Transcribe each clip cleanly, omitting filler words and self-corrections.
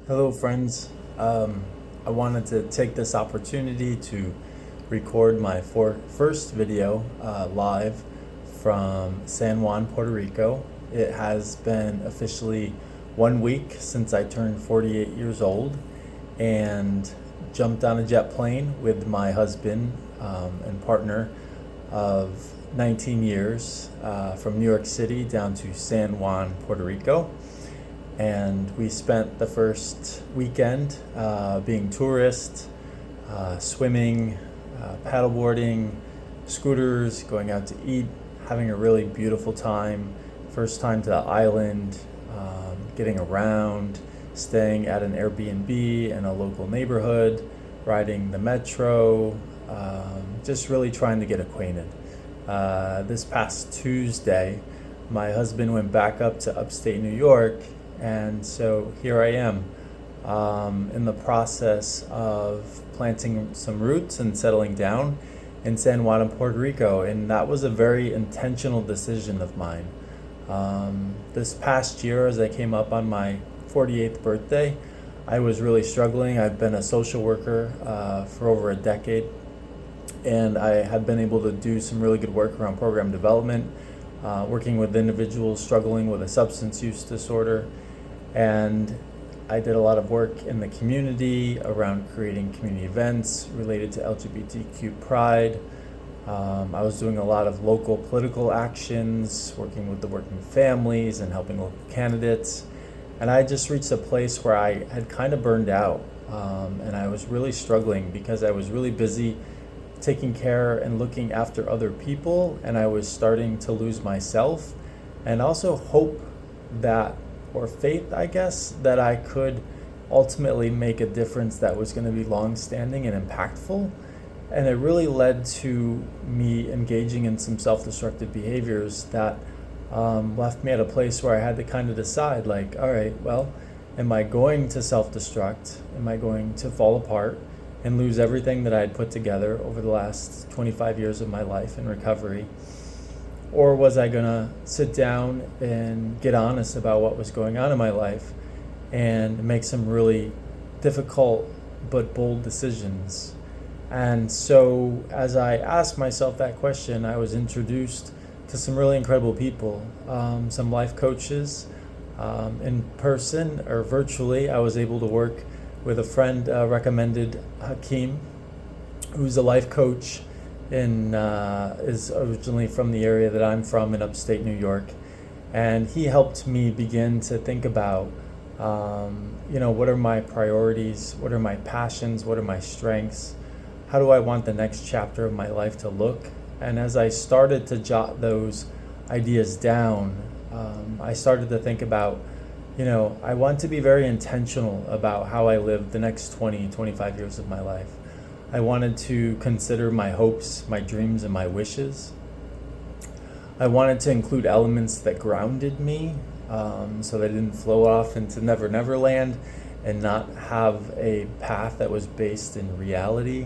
Hello, friends. I wanted to take this opportunity to record my first video live from San Juan, Puerto Rico. It has been officially 1 week since I turned 48 years old and jumped on a jet plane with my husband and partner of 19 years from New York City down to San Juan, Puerto Rico. And we spent the first weekend being tourists, swimming, paddleboarding, scooters, going out to eat, having a really beautiful time. First time to the island, getting around, staying at an Airbnb in a local neighborhood, riding the metro, just really trying to get acquainted. This past Tuesday, my husband went back up to upstate New York, and so here I am in the process of planting some roots and settling down in San Juan, Puerto Rico. And that was a very intentional decision of mine. This past year, as I came up on my 48th birthday, I was really struggling. I've been a social worker for over a decade, and I had been able to do some really good work around program development, working with individuals struggling with a substance use disorder. And I did a lot of work in the community around creating community events related to LGBTQ pride. I was doing a lot of local political actions, working with the working families and helping local candidates. And I just reached a place where I had kind of burned out, and I was really struggling because I was really busy taking care and looking after other people, and I was starting to lose myself, and also hope that, or faith, I guess, that I could ultimately make a difference that was going to be long-standing and impactful. And it really led to me engaging in some self-destructive behaviors that left me at a place where I had to kind of decide, like, all right, well, am I going to self-destruct? Am I going to fall apart and lose everything that I had put together over the last 25 years of my life in recovery? Or was I going to sit down and get honest about what was going on in my life and make some really difficult but bold decisions? And so as I asked myself that question, I was introduced to some really incredible people, some life coaches in person or virtually. I was able to work with a friend recommended, Hakeem, who's a life coach is originally from the area that I'm from in upstate New York. And he helped me begin to think about, what are my priorities? What are my passions? What are my strengths? How do I want the next chapter of my life to look? And as I started to jot those ideas down, I started to think about, I want to be very intentional about how I live the next 20, 25 years of my life. I wanted to consider my hopes, my dreams, and my wishes. I wanted to include elements that grounded me, so that I didn't flow off into Never Never Land and not have a path that was based in reality.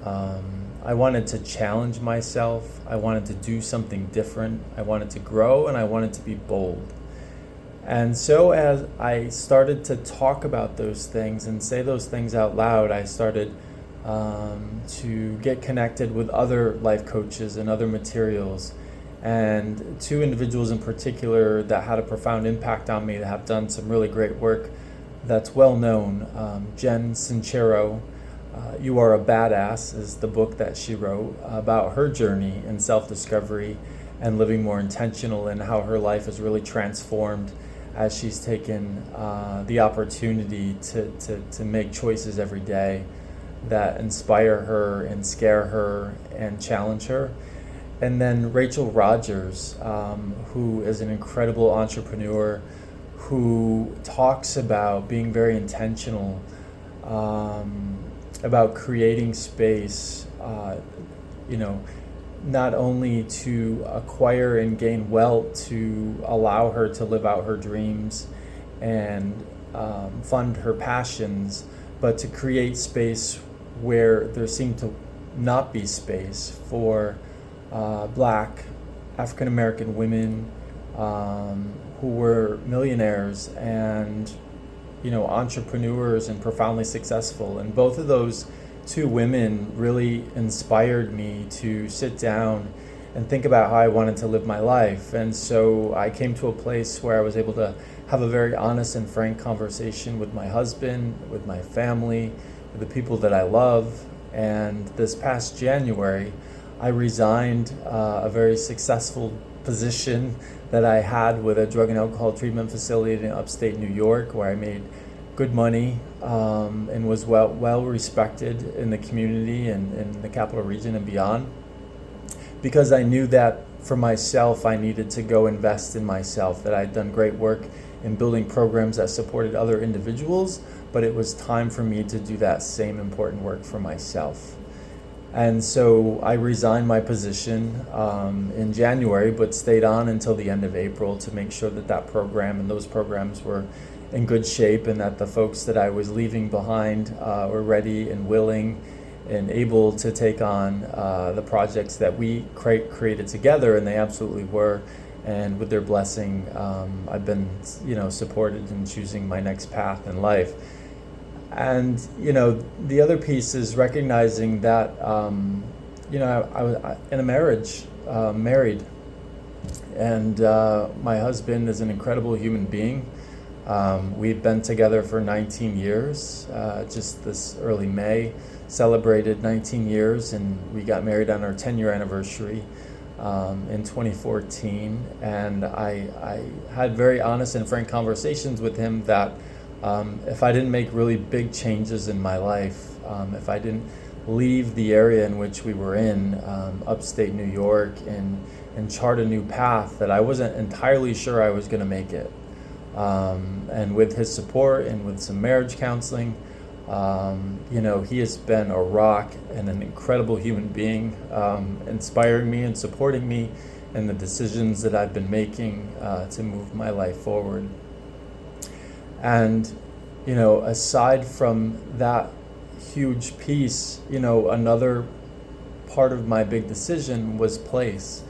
I wanted to challenge myself. I wanted to do something different. I wanted to grow, and I wanted to be bold. And so as I started to talk about those things and say those things out loud, I started to get connected with other life coaches and other materials, and two individuals in particular that had a profound impact on me that have done some really great work that's well known. Jen Sincero, You Are a Badass, is the book that she wrote about her journey in self-discovery and living more intentional, and how her life is really transformed as she's taken the opportunity to make choices every day that inspire her and scare her and challenge her. And then Rachel Rogers, who is an incredible entrepreneur who talks about being very intentional about creating space, not only to acquire and gain wealth to allow her to live out her dreams and fund her passions, but to create space where there seemed to not be space for Black, African American women who were millionaires and entrepreneurs and profoundly successful. And both of those two women really inspired me to sit down and think about how I wanted to live my life. And so I came to a place where I was able to have a very honest and frank conversation with my husband, with my family, with the people that I love. And this past January, I resigned a very successful position that I had with a drug and alcohol treatment facility in upstate New York, where I made good money and was well respected in the community and in the capital region and beyond, because I knew that for myself I needed to go invest in myself, that I'd done great work in building programs that supported other individuals, but it was time for me to do that same important work for myself. And so I resigned my position in January, but stayed on until the end of April to make sure that that program and those programs were in good shape, and that the folks that I was leaving behind were ready and willing and able to take on the projects that we created together, and they absolutely were. And with their blessing, I've been, supported in choosing my next path in life. And the other piece is recognizing that I was in a marriage, married, and my husband is an incredible human being. We've been together for 19 years. Just this early May, celebrated 19 years, and we got married on our 10-year anniversary in 2014. And I had very honest and frank conversations with him that if I didn't make really big changes in my life, if I didn't leave the area in which we were in, upstate New York, and chart a new path, that I wasn't entirely sure I was going to make it. And with his support and with some marriage counseling, he has been a rock and an incredible human being, inspiring me and supporting me in the decisions that I've been making to move my life forward. And, aside from that huge piece, another part of my big decision was place.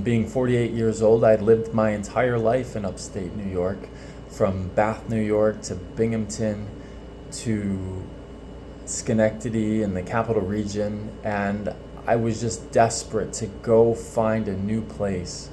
Being 48 years old, I'd lived my entire life in upstate New York, from Bath, New York to Binghamton to Schenectady in the capital region, and I was just desperate to go find a new place.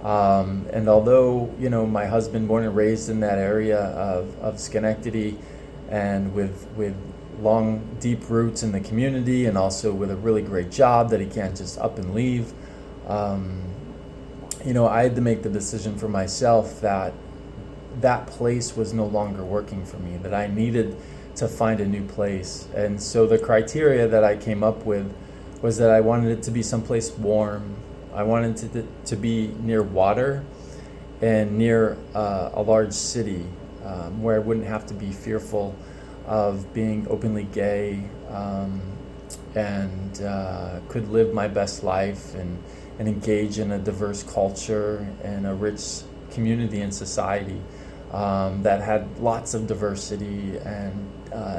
And although, my husband, born and raised in that area of Schenectady, and with long, deep roots in the community, and also with a really great job that he can't just up and leave, I had to make the decision for myself that that place was no longer working for me, that I needed to find a new place. And so the criteria that I came up with was that I wanted it to be someplace warm. I wanted it to be near water and near a large city, where I wouldn't have to be fearful of being openly gay, and could live my best life and engage in a diverse culture and a rich community and society that had lots of diversity and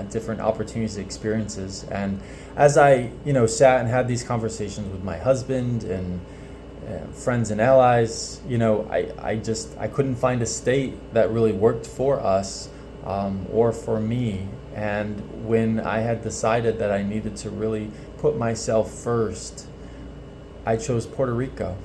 different opportunities and experiences. And as I sat and had these conversations with my husband and friends and allies, I couldn't find a state that really worked for us or for me. And when I had decided that I needed to really put myself first, I chose Puerto Rico.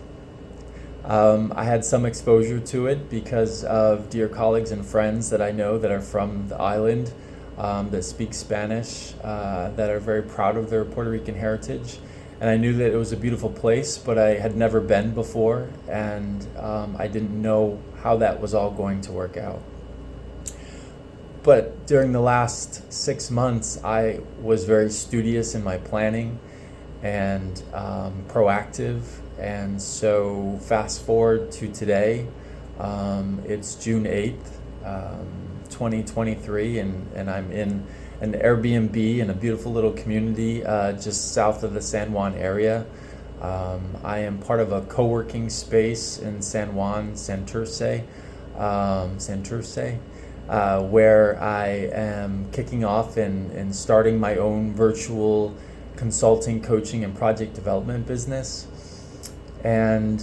I had some exposure to it because of dear colleagues and friends that I know that are from the island, that speak Spanish, that are very proud of their Puerto Rican heritage. And I knew that it was a beautiful place, but I had never been before, and I didn't know how that was all going to work out. But during the last 6 months, I was very studious in my planning and proactive. And so fast forward to today, it's June 8th, 2023, and I'm in an Airbnb in a beautiful little community just south of the San Juan area. I am part of a co-working space in San Juan, Santurce, where I am kicking off and starting my own virtual consulting, coaching, and project development business. And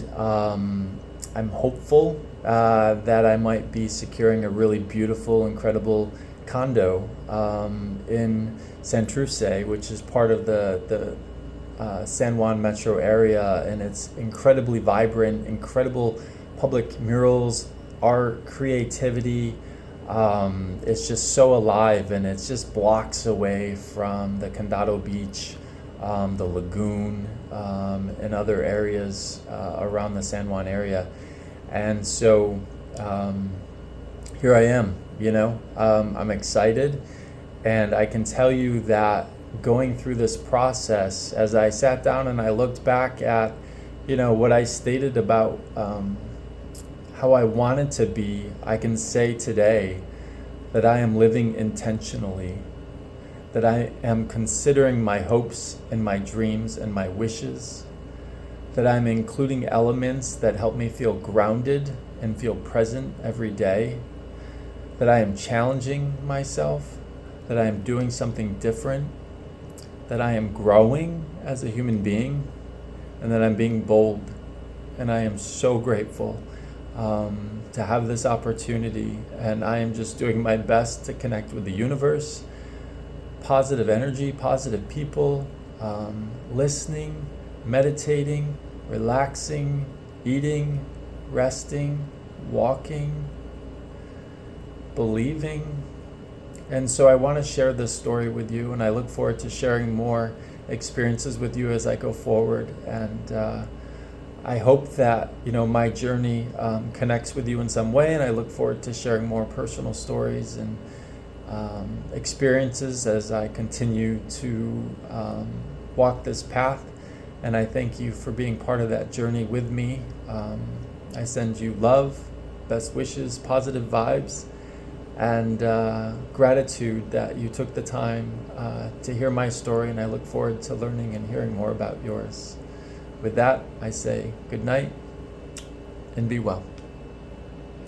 I'm hopeful that I might be securing a really beautiful, incredible condo in Santurce, which is part of the San Juan metro area, and it's incredibly vibrant, incredible public murals, art, creativity. It's just so alive, and it's just blocks away from the Condado Beach, the lagoon, and other areas around the San Juan area. And so here I am, I'm excited, and I can tell you that going through this process, as I sat down and I looked back at, what I stated about how I wanted to be, I can say today that I am living intentionally, that I am considering my hopes and my dreams and my wishes, that I'm including elements that help me feel grounded and feel present every day, that I am challenging myself, that I am doing something different, that I am growing as a human being, and that I'm being bold. And I am so grateful to have this opportunity, and I am just doing my best to connect with the universe, positive energy, positive people, listening, meditating, relaxing, eating, resting, walking, believing. And so I want to share this story with you, and I look forward to sharing more experiences with you as I go forward. And I hope that my journey connects with you in some way, and I look forward to sharing more personal stories and experiences as I continue to walk this path. And I thank you for being part of that journey with me. I send you love, best wishes, positive vibes, and gratitude that you took the time to hear my story, and I look forward to learning and hearing more about yours. With that, I say good night and be well.